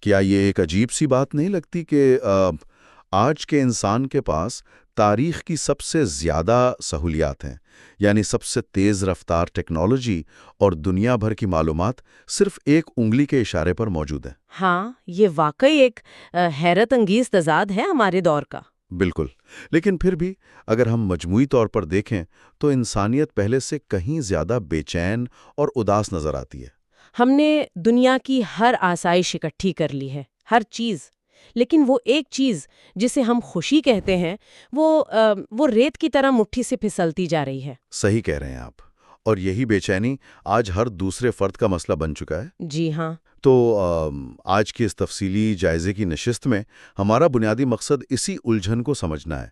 کیا یہ ایک عجیب سی بات نہیں لگتی کہ آج کے انسان کے پاس تاریخ کی سب سے زیادہ سہولیات ہیں، یعنی سب سے تیز رفتار ٹیکنالوجی اور دنیا بھر کی معلومات صرف ایک انگلی کے اشارے پر موجود ہیں؟ ہاں، یہ واقعی ایک حیرت انگیز تضاد ہے ہمارے دور کا۔ بالکل، لیکن پھر بھی اگر ہم مجموعی طور پر دیکھیں تو انسانیت پہلے سے کہیں زیادہ بے چین اور اداس نظر آتی ہے۔ ہم نے دنیا کی ہر آسائش اکٹھی کر لی ہے، ہر چیز، لیکن وہ ایک چیز جسے ہم خوشی کہتے ہیں وہ ریت کی طرح مٹھی سے پھسلتی جا رہی ہے۔ صحیح کہہ رہے ہیں آپ، اور یہی بے چینی آج ہر دوسرے فرد کا مسئلہ بن چکا ہے۔ جی ہاں۔ تو آج کی اس تفصیلی جائزے کی نشست میں ہمارا بنیادی مقصد اسی الجھن کو سمجھنا ہے۔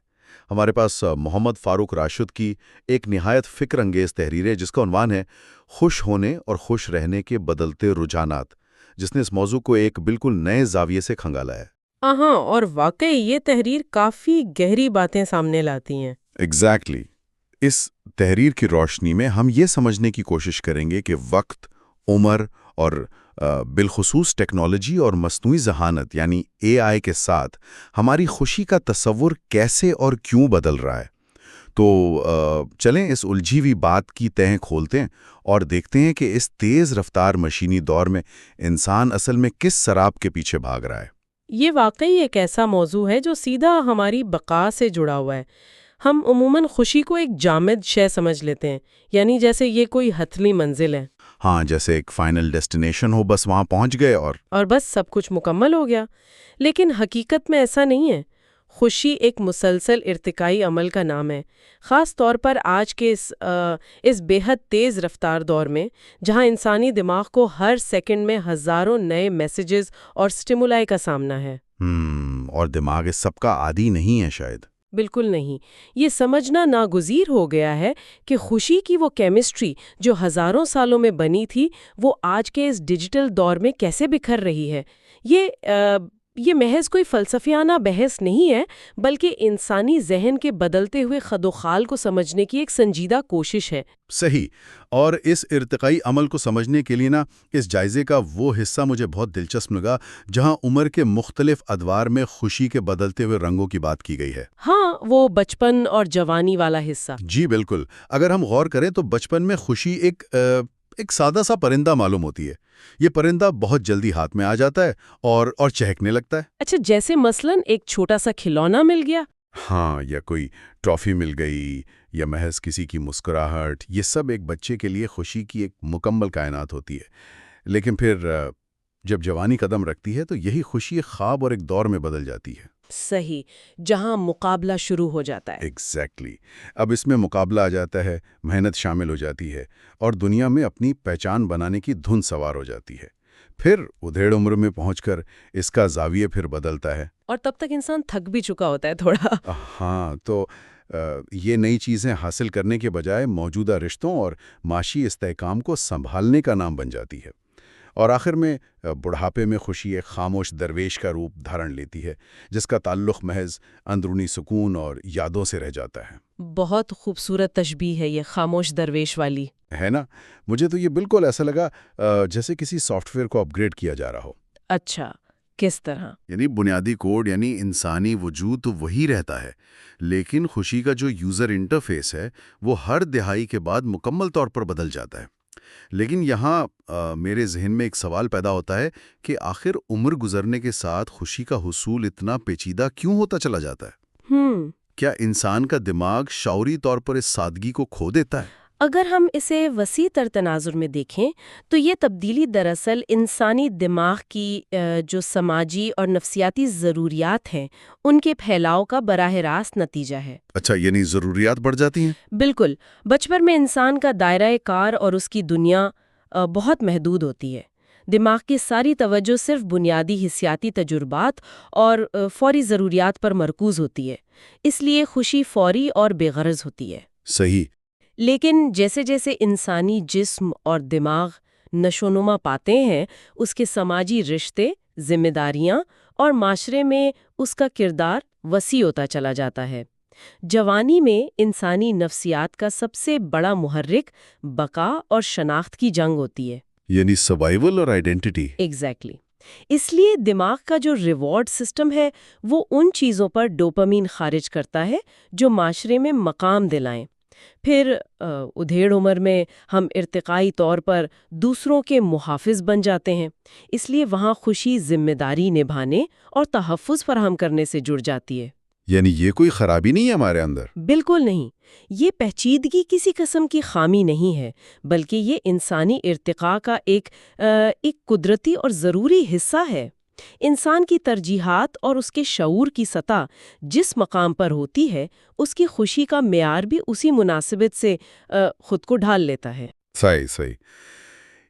ہمارے پاس محمد فاروق راشد کی ایک نہایت فکر انگیز تحریر ہے جس کا عنوان ہے خوش ہونے اور خوش رہنے کے بدلتے رجحانات، جس نے اس موضوع کو ایک بالکل نئے زاویے سے کھنگالا ہے۔ ہاں، اور واقعی یہ تحریر کافی گہری باتیں سامنے لاتی ہیں۔ ایگزیکٹلی۔ اس تحریر کی روشنی میں ہم یہ سمجھنے کی کوشش کریں گے کہ وقت، عمر اور بالخصوص ٹیکنالوجی اور مصنوعی ذہانت یعنی اے آئی کے ساتھ ہماری خوشی کا تصور کیسے اور کیوں بدل رہا ہے۔ تو چلیں اس الجھی ہوئی بات کی تہیں کھولتے ہیں اور دیکھتے ہیں کہ اس تیز رفتار مشینی دور میں انسان اصل میں کس سراب کے پیچھے بھاگ رہا ہے۔ یہ واقعی ایک ایسا موضوع ہے جو سیدھا ہماری بقا سے جڑا ہوا ہے۔ ہم عموماً خوشی کو ایک جامد شے سمجھ لیتے ہیں، یعنی جیسے یہ کوئی حتمی منزل ہے۔ ہاں، جیسے ایک فائنل ڈیسٹینیشن ہو، بس وہاں پہنچ گئے اور بس سب کچھ مکمل ہو گیا۔ لیکن حقیقت میں ایسا نہیں ہے۔ خوشی ایک مسلسل ارتقائی عمل کا نام ہے، خاص طور پر آج کے اس بے حد تیز رفتار دور میں، جہاں انسانی دماغ کو ہر سیکنڈ میں ہزاروں نئے میسیجز اور سٹیمولائی کا سامنا ہے۔ اور دماغ اس سب کا عادی نہیں ہے شاید۔ بالکل نہیں۔ یہ سمجھنا ناگزیر ہو گیا ہے کہ خوشی کی وہ کیمسٹری جو ہزاروں سالوں میں بنی تھی، وہ آج کے اس ڈیجیٹل دور میں کیسے بکھر رہی ہے۔ یہ محض کوئی فلسفیانہ بحث نہیں ہے، بلکہ انسانی ذہن کے بدلتے ہوئے خد و خال کو سمجھنے کی ایک سنجیدہ کوشش ہے۔ صحیح، اور اس ارتقائی عمل کو سمجھنے کے لیے اس جائزے کا وہ حصہ مجھے بہت دلچسپ لگا جہاں عمر کے مختلف ادوار میں خوشی کے بدلتے ہوئے رنگوں کی بات کی گئی ہے۔ ہاں، وہ بچپن اور جوانی والا حصہ۔ جی بالکل، اگر ہم غور کریں تو بچپن میں خوشی ایک سادہ سا پرندہ معلوم ہوتی ہے۔ یہ پرندہ بہت جلدی ہاتھ میں آ جاتا ہے اور چہکنے لگتا ہے۔ اچھا، جیسے مثلاً ایک چھوٹا سا کھلونا مل گیا۔ ہاں، یا کوئی ٹرافی مل گئی، یا محض کسی کی مسکراہٹ، یہ سب ایک بچے کے لیے خوشی کی ایک مکمل کائنات ہوتی ہے۔ لیکن پھر جب جوانی قدم رکھتی ہے تو یہی خوشی ایک خواب اور ایک دور میں بدل جاتی ہے۔ صحیح، جہاں مقابلہ شروع ہو جاتا ہے۔ ایگزیکٹلی۔ اب اس میں مقابلہ آ جاتا ہے، محنت شامل ہو جاتی ہے، اور دنیا میں اپنی پہچان بنانے کی دھن سوار ہو جاتی ہے۔ پھر ادھیڑ عمر میں پہنچ کر اس کا زاویہ پھر بدلتا ہے، اور تب تک انسان تھک بھی چکا ہوتا ہے تھوڑا۔ ہاں، تو یہ نئی چیزیں حاصل کرنے کے بجائے موجودہ رشتوں اور معاشی استحکام کو سنبھالنے کا نام بن جاتی ہے۔ اور آخر میں بڑھاپے میں خوشی ایک خاموش درویش کا روپ دھارن لیتی ہے، جس کا تعلق محض اندرونی سکون اور یادوں سے رہ جاتا ہے۔ بہت خوبصورت تشبیہ ہے یہ خاموش درویش والی، ہے نا؟ مجھے تو یہ بالکل ایسا لگا جیسے کسی سافٹ ویئر کو اپ گریڈ کیا جا رہا ہو۔ اچھا، کس طرح؟ یعنی بنیادی کوڈ، یعنی انسانی وجود تو وہی رہتا ہے، لیکن خوشی کا جو یوزر انٹرفیس ہے وہ ہر دہائی کے بعد مکمل طور پر بدل جاتا ہے۔ لیکن یہاں میرے ذہن میں ایک سوال پیدا ہوتا ہے کہ آخر عمر گزرنے کے ساتھ خوشی کا حصول اتنا پیچیدہ کیوں ہوتا چلا جاتا ہے؟ کیا انسان کا دماغ شعوری طور پر اس سادگی کو کھو دیتا ہے؟ اگر ہم اسے وسیع تر تناظر میں دیکھیں تو یہ تبدیلی دراصل انسانی دماغ کی جو سماجی اور نفسیاتی ضروریات ہیں ان کے پھیلاؤ کا براہ راست نتیجہ ہے۔ اچھا، یعنی ضروریات بڑھ جاتی ہیں؟ بالکل۔ بچپن میں انسان کا دائرہ کار اور اس کی دنیا بہت محدود ہوتی ہے۔ دماغ کی ساری توجہ صرف بنیادی حسیاتی تجربات اور فوری ضروریات پر مرکوز ہوتی ہے، اس لیے خوشی فوری اور بے غرض ہوتی ہے۔ صحیح۔ لیکن جیسے جیسے انسانی جسم اور دماغ نشوونما پاتے ہیں، اس کے سماجی رشتے، ذمہ داریاں اور معاشرے میں اس کا کردار وسیع ہوتا چلا جاتا ہے۔ جوانی میں انسانی نفسیات کا سب سے بڑا محرک بقا اور شناخت کی جنگ ہوتی ہے۔ یعنی سروائیول اور آئیڈینٹی۔ ایگزیکٹلی۔ اس لیے دماغ کا جو ریوارڈ سسٹم ہے وہ ان چیزوں پر ڈوپامین خارج کرتا ہے جو معاشرے میں مقام دلائیں. پھر ادھیڑ عمر میں ہم ارتقائی طور پر دوسروں کے محافظ بن جاتے ہیں، اس لیے وہاں خوشی ذمہ داری نبھانے اور تحفظ فراہم کرنے سے جڑ جاتی ہے. یعنی یہ کوئی خرابی نہیں ہے ہمارے اندر؟ بالکل نہیں. یہ پیچیدگی کسی قسم کی خامی نہیں ہے، بلکہ یہ انسانی ارتقاء کا ایک قدرتی اور ضروری حصہ ہے. انسان کی ترجیحات اور اس کے شعور کی سطح جس مقام پر ہوتی ہے، اس کی خوشی کا معیار بھی اسی مناسبت سے خود کو ڈھال لیتا ہے. صحیح.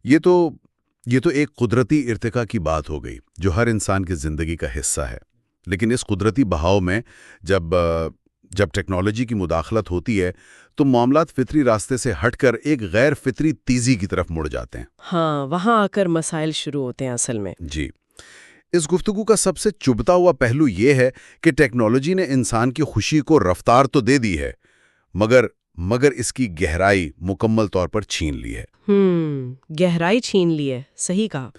یہ تو ایک قدرتی ارتقاء کی بات ہو گئی جو ہر انسان کی زندگی کا حصہ ہے. لیکن اس قدرتی بہاؤ میں جب ٹیکنالوجی کی مداخلت ہوتی ہے تو معاملات فطری راستے سے ہٹ کر ایک غیر فطری تیزی کی طرف مڑ جاتے ہیں. ہاں، وہاں آ کر مسائل شروع ہوتے ہیں اصل میں. جی. اس گفتگو کا سب سے چبھتا ہوا پہلو یہ ہے کہ ٹیکنالوجی نے انسان کی خوشی کو رفتار تو دے دی ہے، مگر اس کی گہرائی مکمل طور پر چھین لی ہے. گہرائی چھین لی ہے، صحیح کہا.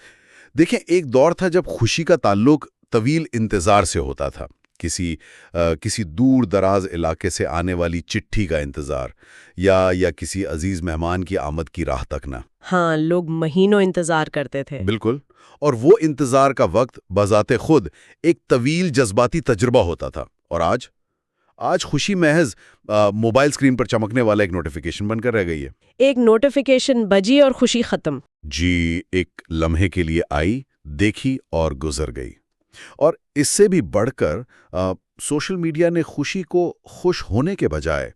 دیکھیں، ایک دور تھا جب خوشی کا تعلق طویل انتظار سے ہوتا تھا. کسی دور دراز علاقے سے آنے والی چٹھی کا انتظار یا کسی عزیز مہمان کی آمد کی راہ تکنا. ہاں، لوگ مہینوں انتظار کرتے تھے. بالکل. اور وہ انتظار کا وقت بذات خود ایک طویل جذباتی تجربہ ہوتا تھا. اور آج خوشی محض موبائل اسکرین پر چمکنے والا ایک نوٹیفیکیشن بن کر رہ گئی ہے. ایک نوٹیفیکیشن بجی اور خوشی ختم. جی، ایک لمحے کے لیے آئی، دیکھی اور گزر گئی. اور اس سے بھی بڑھ کر سوشل میڈیا نے خوشی کو خوش ہونے کے بجائے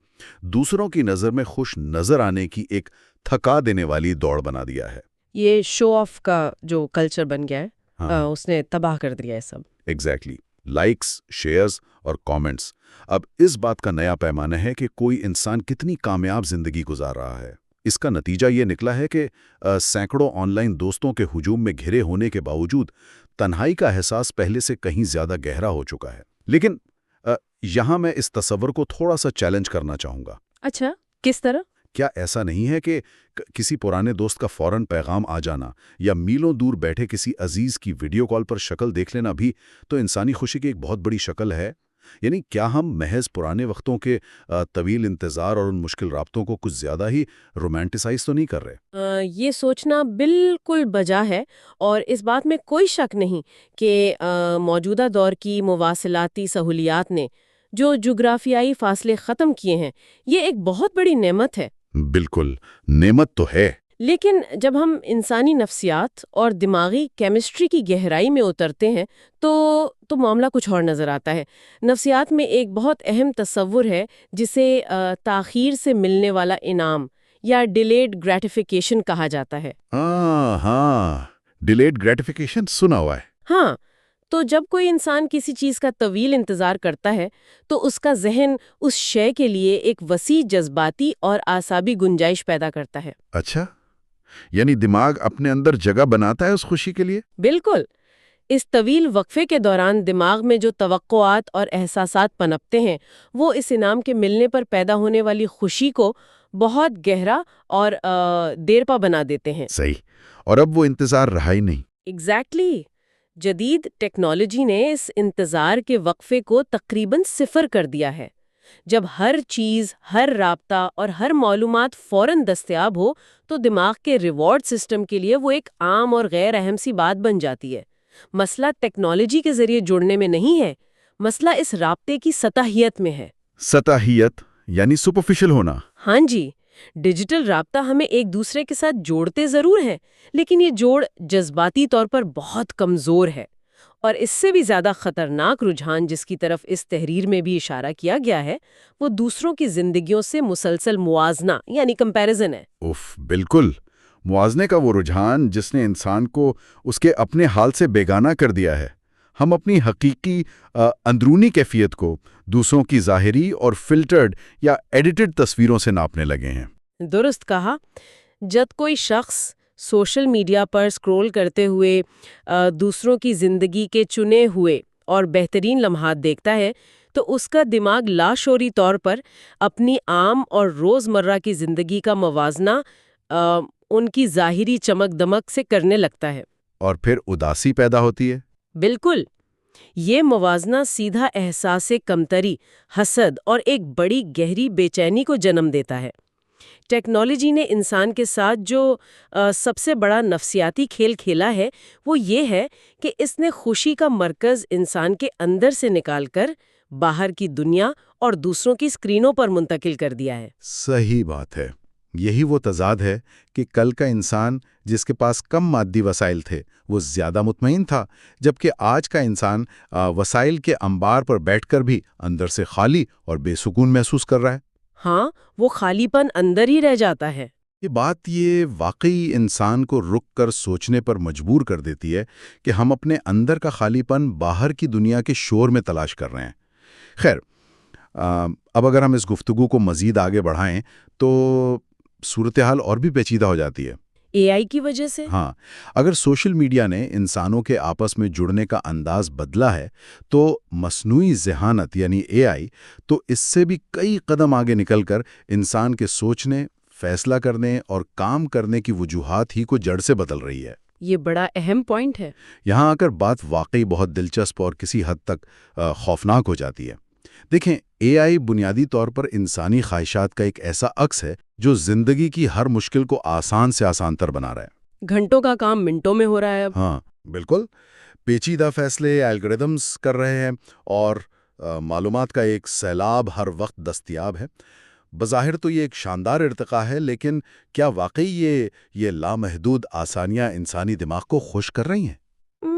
دوسروں کی نظر میں خوش نظر آنے کی ایک تھکا دینے والی دوڑ بنا دیا ہے. یہ شو آف کا جو کلچر بن گیا ہے، اس نے تباہ کر دیا ہے سب. ایگزیکٹلی. لائکس، شیئرز اور کامنٹس اب اس بات کا نیا پیمانہ ہے کہ کوئی انسان کتنی کامیاب زندگی گزار رہا ہے. اس کا نتیجہ یہ نکلا ہے کہ سینکڑوں آن لائن دوستوں کے ہجوم میں گھرے ہونے کے باوجود تنہائی کا احساس پہلے سے کہیں زیادہ گہرا ہو چکا ہے. لیکن یہاں میں اس تصور کو تھوڑا سا چیلنج کرنا چاہوں گا. اچھا، کس طرح؟ کیا ایسا نہیں ہے کہ کسی پرانے دوست کا فوراً پیغام آ جانا یا میلوں دور بیٹھے کسی عزیز کی ویڈیو کال پر شکل دیکھ لینا بھی تو انسانی خوشی کی ایک بہت بڑی شکل ہے؟ یعنی کیا ہم محض پرانے وقتوں کے طویل انتظار اور ان مشکل رابطوں کو کچھ زیادہ ہی رومانٹیسائز تو نہیں کر رہے؟ یہ سوچنا بالکل بجا ہے، اور اس بات میں کوئی شک نہیں کہ موجودہ دور کی مواصلاتی سہولیات نے جو جغرافیائی فاصلے ختم کیے ہیں، یہ ایک بہت بڑی نعمت ہے. بالکل، نعمت تو ہے. لیکن جب ہم انسانی نفسیات اور دماغی کیمسٹری کی گہرائی میں اترتے ہیں تو معاملہ کچھ اور نظر آتا ہے. نفسیات میں ایک بہت اہم تصور ہے جسے تاخیر سے ملنے والا انعام یا ڈیلیڈ گریٹیفیکیشن کہا جاتا ہے. ہاں، ڈیلیڈ گریٹیفیکیشن سنا ہوا ہے. ہاں، تو جب کوئی انسان کسی چیز کا طویل انتظار کرتا ہے تو اس کا ذہن اس شے کے لیے ایک وسیع جذباتی اور اعصابی گنجائش پیدا کرتا ہے. اچھا، یعنی دماغ اپنے اندر جگہ بناتا ہے اس خوشی کے لیے؟ بالکل. اس طویل وقفے کے دوران دماغ میں جو توقعات اور احساسات پنپتے ہیں وہ اس انعام کے ملنے پر پیدا ہونے والی خوشی کو بہت گہرا اور دیرپا بنا دیتے ہیں. صحیح. اور اب وہ انتظار رہا ہی نہیں. ایگزیکٹلی. جدید ٹیکنالوجی نے اس انتظار کے وقفے کو تقریباً صفر کر دیا ہے. جب ہر چیز، ہر رابطہ اور ہر معلومات فوراً دستیاب ہو تو دماغ کے ریوارڈ سسٹم کے لیے وہ ایک عام اور غیر اہم سی بات بن جاتی ہے. مسئلہ ٹیکنالوجی کے ذریعے جڑنے میں نہیں ہے، مسئلہ اس رابطے کی سطحیت میں ہے. سطحیت یعنی سپرفیشل ہونا. ہاں جی. ڈیجیٹل رابطہ ہمیں ایک دوسرے کے ساتھ جوڑتے ضرور ہیں، لیکن یہ جوڑ جذباتی طور پر بہت کمزور ہے. اور اس سے بھی زیادہ خطرناک رجحان جس کی طرف اس تحریر میں بھی اشارہ کیا گیا ہے وہ دوسروں کی زندگیوں سے مسلسل موازنہ یعنی کمپیریزن ہے. بالکل. موازنے کا وہ رجحان جس نے انسان کو اس کے اپنے حال سے بیگانہ کر دیا ہے. ہم اپنی حقیقی اندرونی کیفیت کو دوسروں کی ظاہری اور فلٹرڈ یا ایڈیٹڈ تصویروں سے ناپنے لگے ہیں. درست کہا. جب کوئی شخص سوشل میڈیا پر سکرول کرتے ہوئے دوسروں کی زندگی کے چنے ہوئے اور بہترین لمحات دیکھتا ہے تو اس کا دماغ لاشعوری طور پر اپنی عام اور روزمرہ کی زندگی کا موازنہ ان کی ظاہری چمک دمک سے کرنے لگتا ہے. اور پھر اداسی پیدا ہوتی ہے۔ بالکل، یہ موازنہ سیدھا احساس کمتری، حسد اور ایک بڑی گہری بے چینی کو جنم دیتا ہے۔ ٹیکنالوجی نے انسان کے ساتھ جو سب سے بڑا نفسیاتی کھیل کھیلا ہے وہ یہ ہے کہ اس نے خوشی کا مرکز انسان کے اندر سے نکال کر باہر کی دنیا اور دوسروں کی اسکرینوں پر منتقل کر دیا ہے۔ صحیح بات ہے۔ یہی وہ تضاد ہے کہ کل کا انسان جس کے پاس کم مادی وسائل تھے وہ زیادہ مطمئن تھا، جبکہ آج کا انسان وسائل کے انبار پر بیٹھ کر بھی اندر سے خالی اور بے سکون محسوس کر رہا ہے۔ ہاں، وہ خالی پن اندر ہی رہ جاتا ہے۔ یہ واقعی انسان کو رک کر سوچنے پر مجبور کر دیتی ہے کہ ہم اپنے اندر کا خالی پن باہر کی دنیا کے شور میں تلاش کر رہے ہیں۔ خیر، اب اگر ہم اس گفتگو کو مزید آگے بڑھائیں تو صورتحال اور بھی پیچیدہ ہو جاتی ہے۔ اے آئی کی وجہ سے؟ ہاں، اگر سوشل میڈیا نے انسانوں کے آپس میں جڑنے کا انداز بدلا ہے تو مصنوعی ذہانت یعنی اے آئی تو اس سے بھی کئی قدم آگے نکل کر انسان کے سوچنے، فیصلہ کرنے اور کام کرنے کی وجوہات ہی کو جڑ سے بدل رہی ہے۔ یہ بڑا اہم پوائنٹ ہے۔ یہاں آ کر بات واقعی بہت دلچسپ اور کسی حد تک خوفناک ہو جاتی ہے۔ دیکھیں، اے آئی بنیادی طور پر انسانی خواہشات کا ایک ایسا عکس ہے جو زندگی کی ہر مشکل کو آسان سے آسان تر بنا رہا ہے۔ گھنٹوں کا کام منٹوں میں ہو رہا ہے اب۔ ہاں بالکل، پیچیدہ فیصلے الگوریدمز کر رہے ہیں اور معلومات کا ایک سیلاب ہر وقت دستیاب ہے۔ بظاہر تو یہ ایک شاندار ارتقا ہے، لیکن کیا واقعی یہ لامحدود آسانیاں انسانی دماغ کو خوش کر رہی ہیں؟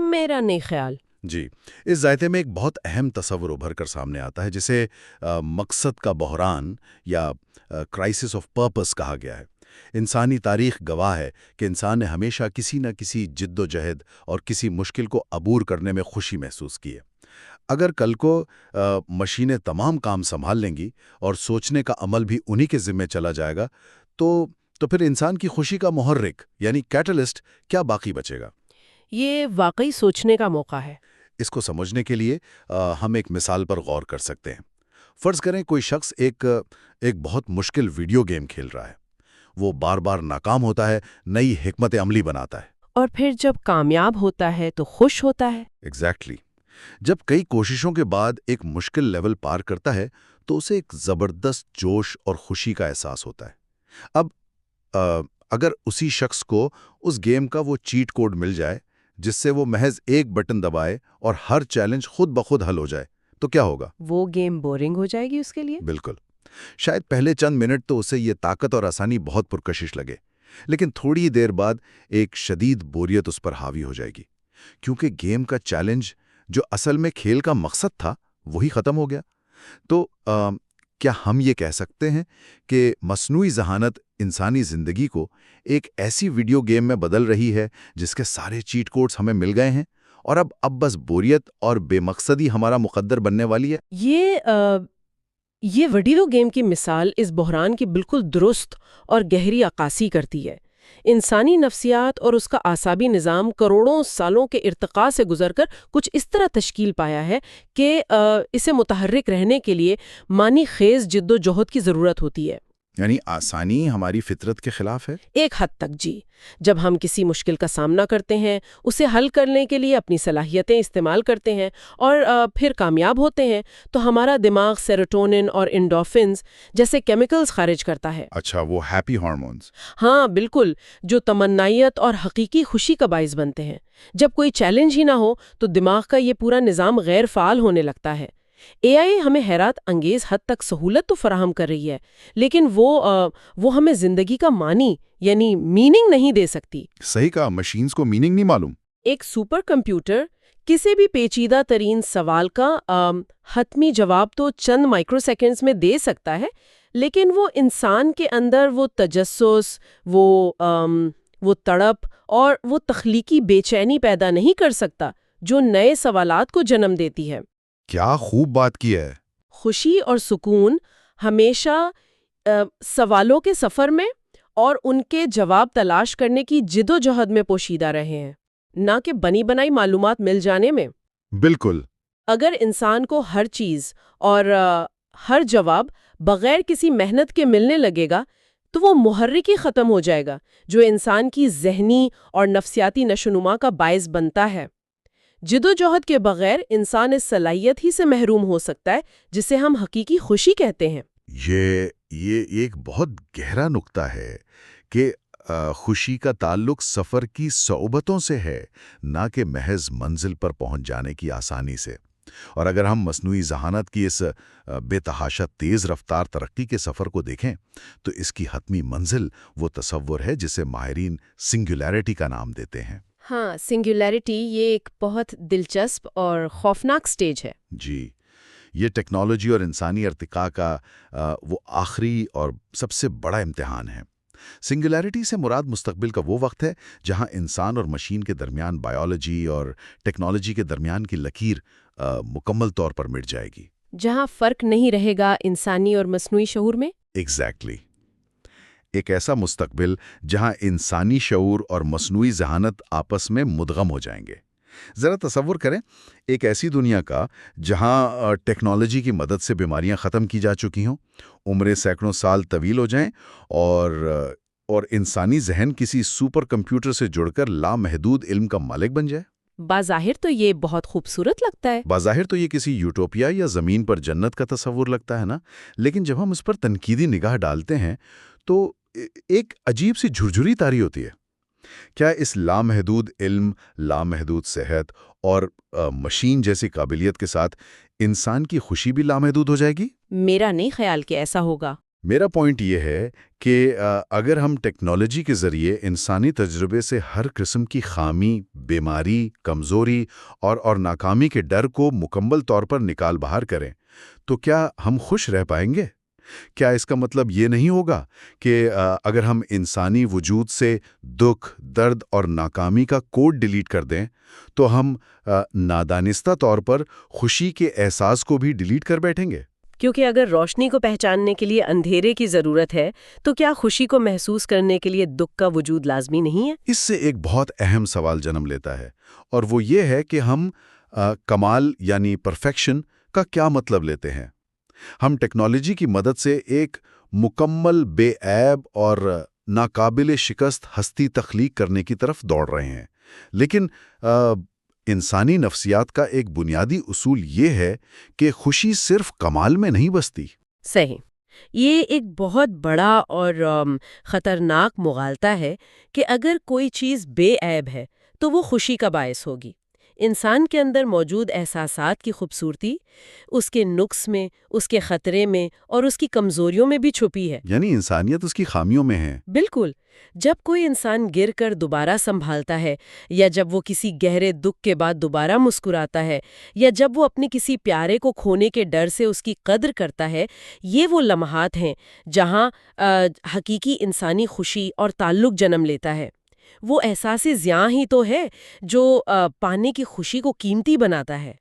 میرا نہیں خیال۔ جی، اس ذائقے میں ایک بہت اہم تصور ابھر کر سامنے آتا ہے جسے مقصد کا بحران یا کرائسس آف پرپس کہا گیا ہے۔ انسانی تاریخ گواہ ہے کہ انسان نے ہمیشہ کسی نہ کسی جد و جہد اور کسی مشکل کو عبور کرنے میں خوشی محسوس کی ہے۔ اگر کل کو مشینیں تمام کام سنبھال لیں گی اور سوچنے کا عمل بھی انہی کے ذمے چلا جائے گا تو پھر انسان کی خوشی کا محرک یعنی کیٹلسٹ کیا باقی بچے گا؟ یہ واقعی سوچنے کا موقع ہے۔ اس کو سمجھنے کے لیے ہم ایک مثال پر غور کر سکتے ہیں۔ فرض کریں کوئی شخص ایک بہت مشکل ویڈیو گیم کھیل رہا ہے۔ وہ بار بار ناکام ہوتا ہے، نئی حکمت عملی بناتا ہے، اور پھر جب کامیاب ہوتا ہے تو خوش ہوتا ہے۔ ایگزیکٹلی۔ جب کئی کوششوں کے بعد ایک مشکل لیول پار کرتا ہے تو اسے ایک زبردست جوش اور خوشی کا احساس ہوتا ہے۔ اب اگر اسی شخص کو اس گیم کا وہ چیٹ کوڈ مل جائے جس سے وہ محض ایک بٹن دبائے اور ہر چیلنج خود بخود حل ہو جائے تو کیا ہوگا؟ وہ گیم بورنگ ہو جائے گی اس کے لیے۔ بالکل، شاید پہلے چند منٹ تو اسے یہ طاقت اور آسانی بہت پرکشش لگے، لیکن تھوڑی دیر بعد ایک شدید بوریت اس پر حاوی ہو جائے گی، کیونکہ گیم کا چیلنج جو اصل میں کھیل کا مقصد تھا وہی ختم ہو گیا۔ تو کیا ہم یہ کہہ سکتے ہیں کہ مصنوعی ذہانت انسانی زندگی کو ایک ایسی ویڈیو گیم میں بدل رہی ہے جس کے سارے چیٹ کوڈز ہمیں مل گئے ہیں اور اب بس بوریت اور بے مقصدی ہمارا مقدر بننے والی ہے؟ یہ ویڈیو گیم کی مثال اس بحران کی بالکل درست اور گہری عکاسی کرتی ہے۔ انسانی نفسیات اور اس کا اعصابی نظام کروڑوں سالوں کے ارتقاء سے گزر کر کچھ اس طرح تشکیل پایا ہے کہ اسے متحرک رہنے کے لیے معنی خیز جد و جہد کی ضرورت ہوتی ہے۔ یعنی آسانی ہماری فطرت کے خلاف ہے؟ ایک حد تک جی۔ جب ہم کسی مشکل کا سامنا کرتے ہیں، اسے حل کرنے کے لیے اپنی صلاحیتیں استعمال کرتے ہیں اور پھر کامیاب ہوتے ہیں تو ہمارا دماغ سیروٹونن اور انڈورفنز جیسے کیمیکلز خارج کرتا ہے۔ اچھا، وہ ہیپی ہارمونز؟ ہاں بالکل، جو تمنائیت اور حقیقی خوشی کا باعث بنتے ہیں۔ جب کوئی چیلنج ہی نہ ہو تو دماغ کا یہ پورا نظام غیر فعال ہونے لگتا ہے۔ اے آئی ہمیں حیرت انگیز حد تک سہولت تو فراہم کر رہی ہے، لیکن وہ ہمیں زندگی کا معنی یعنی میننگ نہیں دے سکتی۔ صحیح کہا، مشینز کو میننگ نہیں معلوم۔ ایک سپر کمپیوٹر کسی بھی پیچیدہ ترین سوال کا حتمی جواب تو چند مائکرو سیکنڈز میں دے سکتا ہے، لیکن وہ انسان کے اندر وہ تجسس، وہ تڑپ اور وہ تخلیقی بے چینی پیدا نہیں کر سکتا جو نئے سوالات کو جنم دیتی ہے۔ کیا خوب بات کی ہے۔ خوشی اور سکون ہمیشہ سوالوں کے سفر میں اور ان کے جواب تلاش کرنے کی جد و جہد میں پوشیدہ رہے ہیں، نہ کہ بنی بنائی معلومات مل جانے میں۔ بالکل۔ اگر انسان کو ہر چیز اور ہر جواب بغیر کسی محنت کے ملنے لگے گا تو وہ محرک ہی ختم ہو جائے گا جو انسان کی ذہنی اور نفسیاتی نشوونما کا باعث بنتا ہے۔ جدوجہد کے بغیر انسان اس صلاحیت ہی سے محروم ہو سکتا ہے جسے ہم حقیقی خوشی کہتے ہیں۔ یہ ایک بہت گہرا نکتہ ہے کہ خوشی کا تعلق سفر کی صعوبتوں سے ہے، نہ کہ محض منزل پر پہنچ جانے کی آسانی سے۔ اور اگر ہم مصنوعی ذہانت کی اس بے تحاشا تیز رفتار ترقی کے سفر کو دیکھیں تو اس کی حتمی منزل وہ تصور ہے جسے ماہرین سنگولیرٹی کا نام دیتے ہیں۔ ہاں، سنگولیرٹی یہ ایک بہت دلچسپ اور خوفناک سٹیج ہے۔ جی، یہ ٹیکنالوجی اور انسانی ارتقاء کا وہ آخری اور سب سے بڑا امتحان ہے۔ سنگولیرٹی سے مراد مستقبل کا وہ وقت ہے جہاں انسان اور مشین کے درمیان بائیولوجی اور ٹیکنالوجی کے درمیان کی لکیر مکمل طور پر مٹ جائے گی۔ جہاں فرق نہیں رہے گا انسانی اور مصنوعی شعور میں۔ ایگزیکٹلی، ایک ایسا مستقبل جہاں انسانی شعور اور مصنوعی ذہانت آپس میں مدغم ہو جائیں گے۔ ذرا تصور کریں ایک ایسی دنیا کا جہاں ٹیکنالوجی کی مدد سے بیماریاں ختم کی جا چکی ہوں، عمریں سینکڑوں سال طویل ہو جائیں اور انسانی ذہن کسی سپر کمپیوٹر سے جڑ کر لامحدود علم کا مالک بن جائے۔ بظاہر تو یہ بہت خوبصورت لگتا ہے۔ بظاہر تو یہ کسی یوٹوپیا یا زمین پر جنت کا تصور لگتا ہے نا، لیکن جب ہم اس پر تنقیدی نگاہ ڈالتے ہیں تو ایک عجیب سی جھرجھری طاری ہوتی ہے۔ کیا اس لامحدود علم، لامحدود صحت اور مشین جیسی قابلیت کے ساتھ انسان کی خوشی بھی لامحدود ہو جائے گی؟ میرا نہیں خیال کہ ایسا ہوگا۔ میرا پوائنٹ یہ ہے کہ اگر ہم ٹیکنالوجی کے ذریعے انسانی تجربے سے ہر قسم کی خامی، بیماری، کمزوری اور ناکامی کے ڈر کو مکمل طور پر نکال باہر کریں تو کیا ہم خوش رہ پائیں گے؟ کیا اس کا مطلب یہ نہیں ہوگا کہ اگر ہم انسانی وجود سے دکھ، درد اور ناکامی کا کوڈ ڈیلیٹ کر دیں تو ہم نادانستہ طور پر خوشی کے احساس کو بھی ڈیلیٹ کر بیٹھیں گے؟ کیونکہ اگر روشنی کو پہچاننے کے لیے اندھیرے کی ضرورت ہے تو کیا خوشی کو محسوس کرنے کے لیے دکھ کا وجود لازمی نہیں ہے؟ اس سے ایک بہت اہم سوال جنم لیتا ہے، اور وہ یہ ہے کہ ہم کمال یعنی پرفیکشن کا کیا مطلب لیتے ہیں؟ ہم ٹیکنالوجی کی مدد سے ایک مکمل بے عیب اور ناقابل شکست ہستی تخلیق کرنے کی طرف دوڑ رہے ہیں، لیکن انسانی نفسیات کا ایک بنیادی اصول یہ ہے کہ خوشی صرف کمال میں نہیں بستی۔ صحیح، یہ ایک بہت بڑا اور خطرناک مغالطہ ہے کہ اگر کوئی چیز بے عیب ہے تو وہ خوشی کا باعث ہوگی۔ انسان کے اندر موجود احساسات کی خوبصورتی اس کے نقص میں، اس کے خطرے میں اور اس کی کمزوریوں میں بھی چھپی ہے۔ یعنی انسانیت اس کی خامیوں میں ہے۔ بالکل، جب کوئی انسان گر کر دوبارہ سنبھالتا ہے، یا جب وہ کسی گہرے دکھ کے بعد دوبارہ مسکراتا ہے، یا جب وہ اپنے کسی پیارے کو کھونے کے ڈر سے اس کی قدر کرتا ہے، یہ وہ لمحات ہیں جہاں حقیقی انسانی خوشی اور تعلق جنم لیتا ہے۔ وہ احساس زیاں ہی تو ہے جو پانے کی خوشی کو قیمتی بناتا ہے۔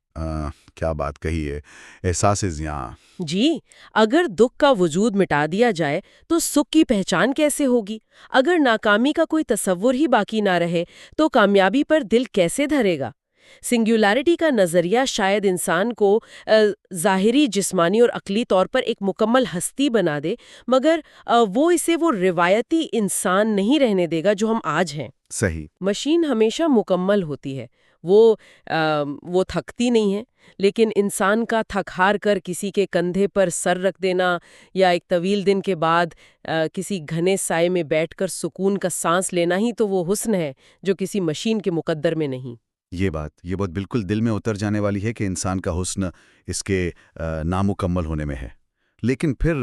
کیا بات کہی ہے، احساس زیاں۔ جی، اگر دکھ کا وجود مٹا دیا جائے تو سکھ کی پہچان کیسے ہوگی؟ اگر ناکامی کا کوئی تصور ہی باقی نہ رہے تو کامیابی پر دل کیسے دھرے گا؟ سنگولیرٹی کا نظریہ شاید انسان کو ظاہری، جسمانی اور عقلی طور پر ایک مکمل ہستی بنا دے، مگر وہ اسے وہ روایتی انسان نہیں رہنے دے گا جو ہم آج ہیں۔ صحیح۔ مشین ہمیشہ مکمل ہوتی ہے، وہ تھکتی نہیں ہے، لیکن انسان کا تھک ہار کر کسی کے کندھے پر سر رکھ دینا یا ایک طویل دن کے بعد کسی گھنے سائے میں بیٹھ کر سکون کا سانس لینا ہی تو وہ حسن ہے جو کسی مشین کے مقدر میں نہیں۔ یہ بات بالکل دل میں اتر جانے والی ہے کہ انسان کا حسن اس کے نامکمل ہونے میں ہے۔ لیکن پھر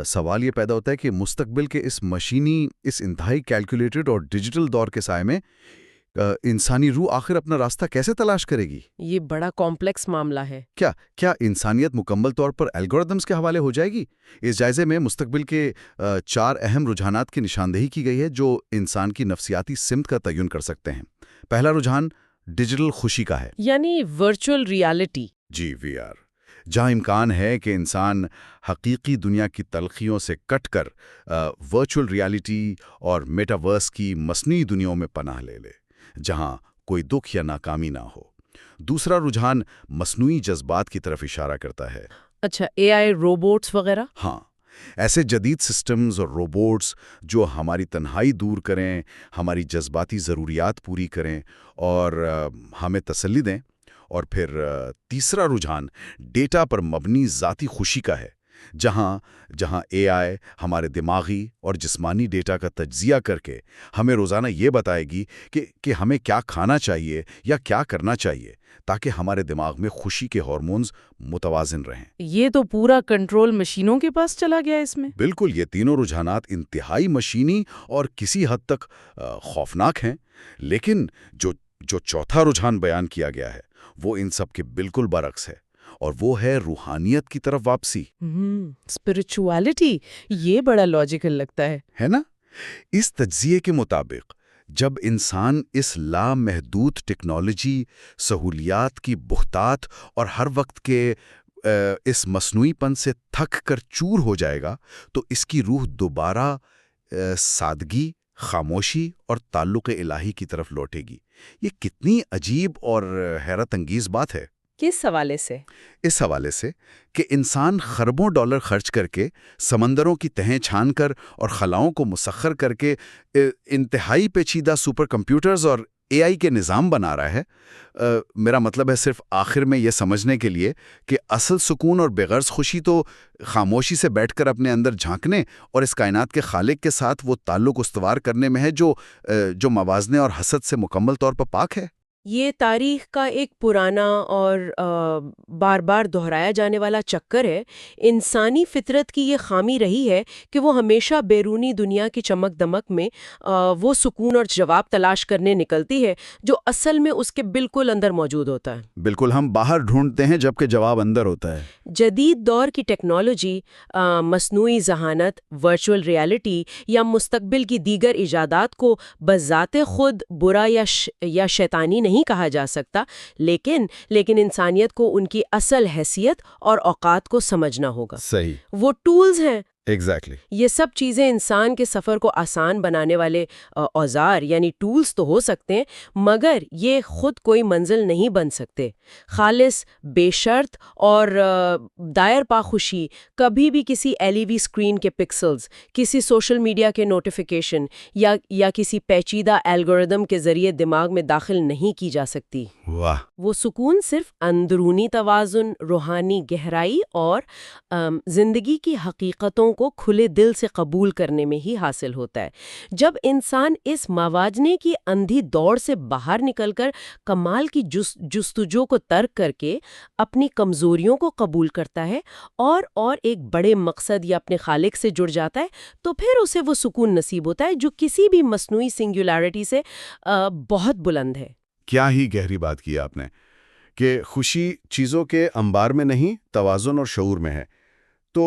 سوال یہ پیدا ہوتا ہے کہ مستقبل کے اس مشینی، اس انتہائی کیلکولیٹڈ اور ڈیجیٹل دور کے سائے میں انسانی روح آخر اپنا راستہ کیسے تلاش کرے گی؟ یہ بڑا کمپلیکس معاملہ ہے۔ کیا انسانیت مکمل طور پر الگورتھمز کے حوالے ہو جائے گی؟ اس جائزے میں مستقبل کے 4 اہم رجحانات کی نشاندہی کی گئی ہے جو انسان کی نفسیاتی سمت کا تعین کر سکتے ہیں۔ پہلا رجحان ڈیجیٹل خوشی کا ہے، یعنی ورچوئل ریالٹی۔ جی، وی آر، جہاں امکان ہے کہ انسان حقیقی دنیا کی تلخیوں سے کٹ کر ورچوئل ریالٹی اور میٹاورس کی مصنوعی دنیاوں میں پناہ لے لے، جہاں کوئی دکھ یا ناکامی نہ ہو۔ دوسرا رجحان مصنوعی جذبات کی طرف اشارہ کرتا ہے۔ اچھا، اے آئی، روبوٹس وغیرہ؟ ہاں، ایسے جدید سسٹمز اور روبوٹس جو ہماری تنہائی دور کریں، ہماری جذباتی ضروریات پوری کریں اور ہمیں تسلی دیں۔ اور پھر تیسرا رجحان ڈیٹا پر مبنی ذاتی خوشی کا ہے، جہاں اے آئی ہمارے دماغی اور جسمانی ڈیٹا کا تجزیہ کر کے ہمیں روزانہ یہ بتائے گی کہ ہمیں کیا کھانا چاہیے یا کیا کرنا چاہیے، تاکہ ہمارے دماغ میں خوشی کے ہارمونز متوازن رہیں۔ یہ تو پورا کنٹرول مشینوں کے پاس چلا گیا اس میں۔ بالکل، یہ تینوں رجحانات انتہائی مشینی اور کسی حد تک خوفناک ہیں، لیکن جو چوتھا رجحان بیان کیا گیا ہے وہ ان سب کے بالکل برعکس ہے، اور وہ ہے روحانیت کی طرف واپسی۔ اسپرچوالٹی، یہ بڑا لاجیکل لگتا ہے نا؟ اس تجزیے کے مطابق جب انسان اس لامحدود ٹیکنالوجی، سہولیات کی بہتات اور ہر وقت کے اس مصنوعی پن سے تھک کر چور ہو جائے گا تو اس کی روح دوبارہ سادگی، خاموشی اور تعلق الہی کی طرف لوٹے گی۔ یہ کتنی عجیب اور حیرت انگیز بات ہے۔ کس حوالے سے؟ اس حوالے سے کہ انسان خربوں ڈالر خرچ کر کے، سمندروں کی تہیں چھان کر اور خلاؤں کو مسخر کر کے انتہائی پیچیدہ سپر کمپیوٹرز اور اے آئی کے نظام بنا رہا ہے۔ میرا مطلب ہے صرف آخر میں یہ سمجھنے کے لیے کہ اصل سکون اور بغرض خوشی تو خاموشی سے بیٹھ کر اپنے اندر جھانکنے اور اس کائنات کے خالق کے ساتھ وہ تعلق استوار کرنے میں ہے جو موازنے اور حسد سے مکمل طور پر پاک ہے۔ یہ تاریخ کا ایک پرانا اور بار بار دہرایا جانے والا چکر ہے۔ انسانی فطرت کی یہ خامی رہی ہے کہ وہ ہمیشہ بیرونی دنیا کی چمک دمک میں وہ سکون اور جواب تلاش کرنے نکلتی ہے جو اصل میں اس کے بالکل اندر موجود ہوتا ہے۔ بالکل، ہم باہر ڈھونڈتے ہیں جبکہ جواب اندر ہوتا ہے۔ جدید دور کی ٹیکنالوجی، مصنوعی ذہانت، ورچوئل ریالٹی یا مستقبل کی دیگر ایجادات کو بذات خود برا یا شیطانی نہیں کہا جا سکتا، لیکن انسانیت کو ان کی اصل حیثیت اور اوقات کو سمجھنا ہوگا۔ صحیح، وہ ٹولز ہیں۔ ایگزیکٹلی۔ یہ سب چیزیں انسان کے سفر کو آسان بنانے والے اوزار یعنی ٹولز تو ہو سکتے ہیں، مگر یہ خود کوئی منزل نہیں بن سکتے۔ خالص، بے شرط اور دائر پا خوشی کبھی بھی کسی ایل ای ڈی اسکرین کے پکسلز، کسی سوشل میڈیا کے نوٹیفیکیشن یا کسی پیچیدہ الگورتھم کے ذریعے دماغ میں داخل نہیں کی جا سکتی۔ واہ! وہ سکون صرف اندرونی توازن، روحانی گہرائی اور زندگی کی حقیقتوں کو کھلے دل سے قبول کرنے میں ہی حاصل ہوتا ہے۔ جب انسان اس موازنے کی اندھی دوڑ سے باہر نکل کر کمال کی جستجو کو ترک کر کے اپنی کمزوریوں کو قبول کرتا ہے اور ایک بڑے مقصد یا اپنے خالق سے جڑ جاتا ہے، تو پھر اسے وہ سکون نصیب ہوتا ہے جو کسی بھی مصنوعی سنگولیرٹی سے بہت بلند ہے۔ کیا ہی گہری بات کی آپ نے کہ خوشی چیزوں کے انبار میں نہیں، توازن اور شعور میں ہے۔ تو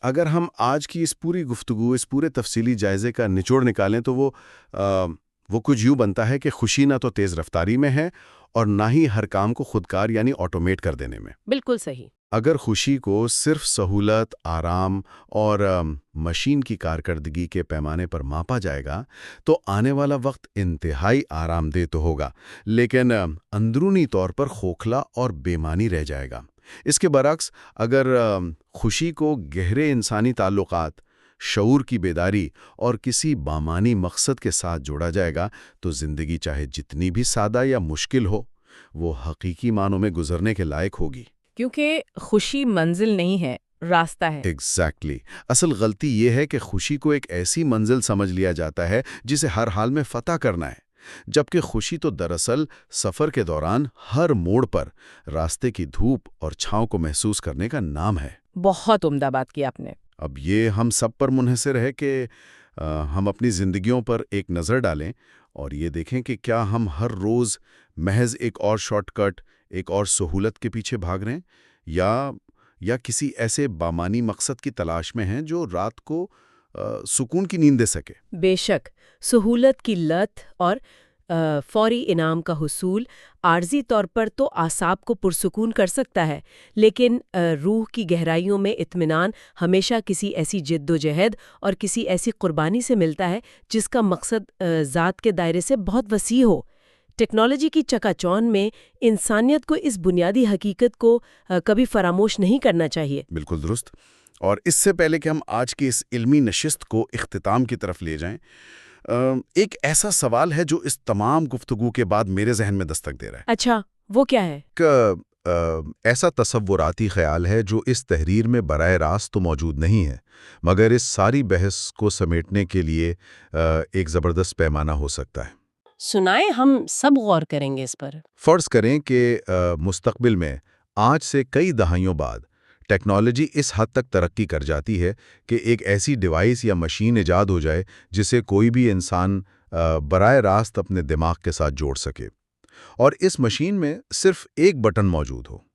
اگر ہم آج کی اس پوری گفتگو، اس پورے تفصیلی جائزے کا نچوڑ نکالیں تو وہ کچھ یوں بنتا ہے کہ خوشی نہ تو تیز رفتاری میں ہے اور نہ ہی ہر کام کو خودکار یعنی آٹومیٹ کر دینے میں۔ بالکل صحیح۔ اگر خوشی کو صرف سہولت، آرام اور مشین کی کارکردگی کے پیمانے پر ماپا جائے گا تو آنے والا وقت انتہائی آرام دہ تو ہوگا، لیکن اندرونی طور پر کھوکھلا اور بے معنی رہ جائے گا۔ اس کے برعکس اگر خوشی کو گہرے انسانی تعلقات، شعور کی بیداری اور کسی بامانی مقصد کے ساتھ جوڑا جائے گا تو زندگی چاہے جتنی بھی سادہ یا مشکل ہو، وہ حقیقی معنوں میں گزرنے کے لائق ہوگی۔ کیونکہ خوشی منزل نہیں ہے، راستہ ہے۔ ایگزیکٹلی۔ اصل غلطی یہ ہے کہ خوشی کو ایک ایسی منزل سمجھ لیا جاتا ہے جسے ہر حال میں فتح کرنا ہے، جبکہ خوشی تو دراصل سفر کے دوران ہر موڑ پر راستے کی دھوپ اور چھاؤں کو محسوس کرنے کا نام ہے۔ بہت عمدہ بات کی آپ نے۔ اب یہ ہم سب پر منحصر ہے کہ ہم اپنی زندگیوں پر ایک نظر ڈالیں اور یہ دیکھیں کہ کیا ہم ہر روز محض ایک اور شارٹ کٹ، ایک اور سہولت کے پیچھے بھاگ رہے ہیں یا کسی ایسے بامانی مقصد کی تلاش میں ہیں جو رات کو سکون کی نیند دے سکے۔ بے شک، سہولت کی لت اور فوری انعام کا حصول عارضی طور پر تو اعصاب کو پرسکون کر سکتا ہے، لیکن روح کی گہرائیوں میں اطمینان ہمیشہ کسی ایسی جد و جہد اور کسی ایسی قربانی سے ملتا ہے جس کا مقصد ذات کے دائرے سے بہت وسیع ہو۔ ٹیکنالوجی کی چکا چوند میں انسانیت کو اس بنیادی حقیقت کو کبھی فراموش نہیں کرنا چاہیے۔ بالکل درست۔ اور اس سے پہلے کہ ہم آج کی اس علمی نشست کو اختتام کی طرف لے جائیں، ایک ایسا سوال ہے جو اس تمام گفتگو کے بعد میرے ذہن میں دستک دے رہا ہے اچھا، وہ کیا ہے؟ کہ ایسا تصوراتی خیال ہے جو اس تحریر میں براہ راست تو موجود نہیں ہے، مگر اس ساری بحث کو سمیٹنے کے لیے ایک زبردست پیمانہ ہو سکتا ہے۔ سنائیں، ہم سب غور کریں گے اس پر۔ فرض کریں کہ مستقبل میں آج سے کئی دہائیوں بعد ٹیکنالوجی اس حد تک ترقی کر جاتی ہے کہ ایک ایسی ڈیوائس یا مشین ایجاد ہو جائے جسے کوئی بھی انسان براہ راست اپنے دماغ کے ساتھ جوڑ سکے، اور اس مشین میں صرف ایک بٹن موجود ہو۔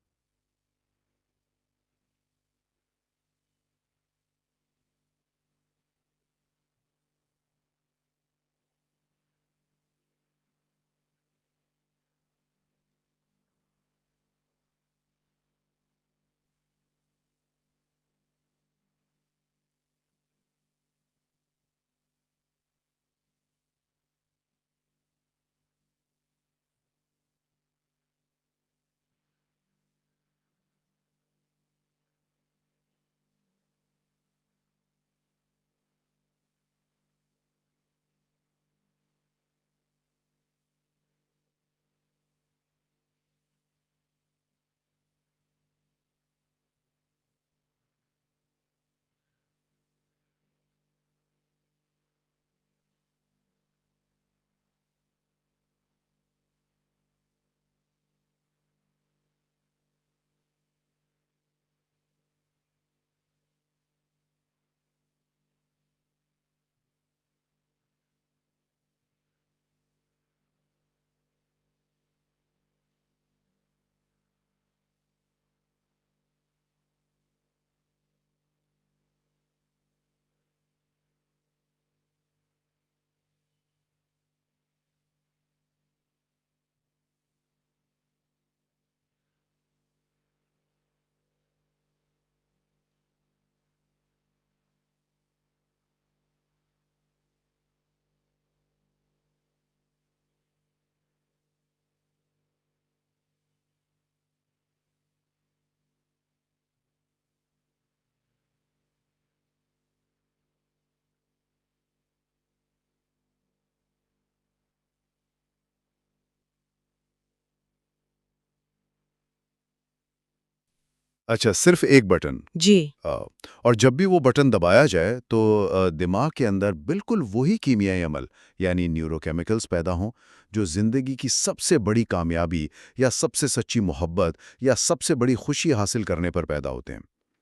اچھا، صرف ایک بٹن؟ جی۔ اور جب بھی وہ بٹن دبایا جائے تو دماغ کے اندر بالکل وہی کیمیائی عمل یعنی نیورو کیمیکلز پیدا ہوں جو زندگی کی سب سے بڑی کامیابی یا سب سے سچی محبت یا سب سے بڑی خوشی حاصل کرنے پر پیدا ہوتے ہیں،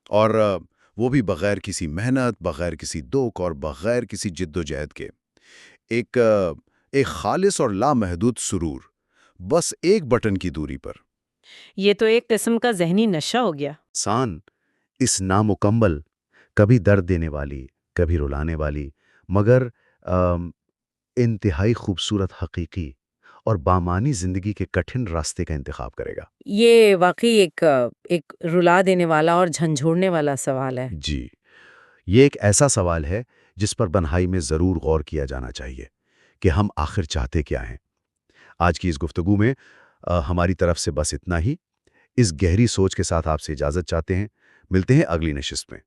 اور وہ بھی بغیر کسی محنت، بغیر کسی دوک اور بغیر کسی جد و جہد کے۔ ایک خالص اور لامحدود سرور، بس ایک بٹن کی دوری پر۔ یہ تو ایک قسم کا ذہنی نشہ ہو گیا۔ انسان اس نامکمل، کبھی درد دینے والی، کبھی رلانے والی، مگر انتہائی خوبصورت، حقیقی اور بامانی زندگی کے کٹھن راستے کا انتخاب کرے گا۔ یہ واقعی ایک رلا دینے والا اور جھنجھوڑنے والا سوال ہے۔ جی، یہ ایک ایسا سوال ہے جس پر بنہائی میں ضرور غور کیا جانا چاہیے کہ ہم آخر چاہتے کیا ہیں۔ آج کی اس گفتگو میں ہماری طرف سے بس اتنا ہی۔ اس گہری سوچ کے ساتھ آپ سے اجازت چاہتے ہیں۔ ملتے ہیں اگلی نشست میں۔